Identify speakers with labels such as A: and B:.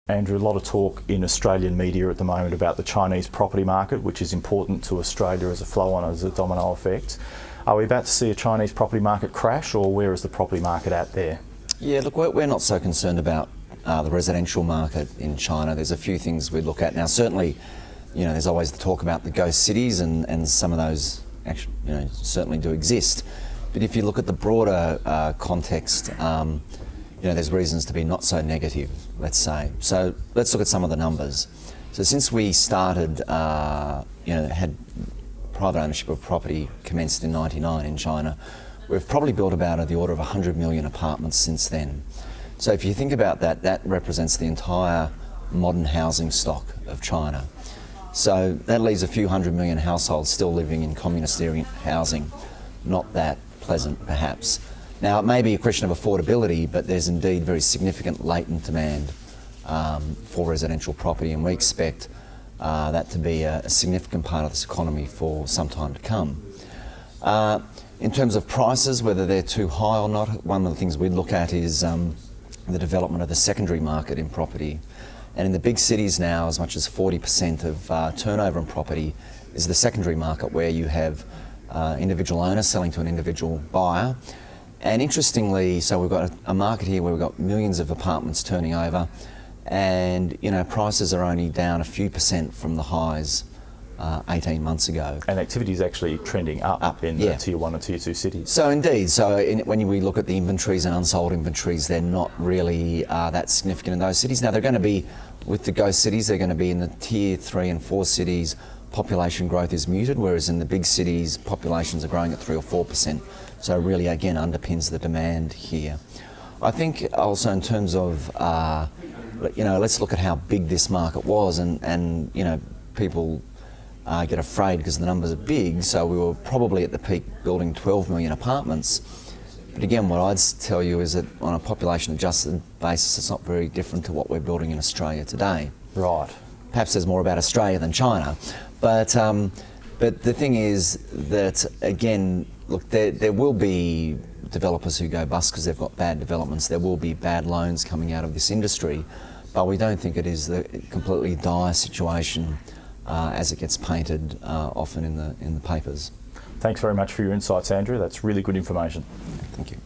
A: Andrew, a lot of talk in Australian media at the moment about the Chinese property market, which is important to Australia as a flow-on, as a domino effect. Are we about to see a Chinese property market crash, or where is the property market at there?
B: Yeah, look, we're not so concerned about the residential market in China. There's a few things we look at. Now, certainly, there's always the talk about the ghost cities, and some of those actually, certainly do exist. But if you look at the broader context, there's reasons to be not so negative, let's say. So let's look at some of the numbers. So since we started, had private ownership of property commenced in '99 in China, we've probably built about the order of 100 million apartments since then. So if you think about that, that represents the entire modern housing stock of China. So that leaves a few hundred million households still living in communist-era housing. Not that pleasant, perhaps. Now, it may be a question of affordability, but there's indeed very significant latent demand for residential property, and we expect that to be a significant part of this economy for some time to come. In terms of prices, whether they're too high or not, one of the things we look at is the development of the secondary market in property. And in the big cities now, as much as 40% of turnover in property is the secondary market, where you have individual owners selling to an individual buyer. And interestingly, so we've got a market here where we've got millions of apartments turning over, and prices are only down a few percent from the highs 18 months ago.
A: And activity is actually trending up in the Tier 1 and Tier 2 cities.
B: So indeed, when we look at the inventories and unsold inventories, they're not really that significant in those cities. Now, they're going to be, with the ghost cities, they're going to be in the Tier 3 and 4 cities. Population growth is muted, whereas in the big cities, populations are growing at 3 or 4%. So really, again, underpins the demand here. I think also in terms of, let's look at how big this market was, and people get afraid because the numbers are big. So we were probably at the peak building 12 million apartments. But again, what I'd tell you is that on a population adjusted basis, it's not very different to what we're building in Australia today.
A: Right.
B: Perhaps there's more about Australia than China. But the thing is that, again, look, there will be developers who go bust because they've got bad developments. There will be bad loans coming out of this industry, but we don't think it is the completely dire situation as it gets painted often in the papers.
A: Thanks very much for your insights, Andrew. That's really good information.
B: Thank you.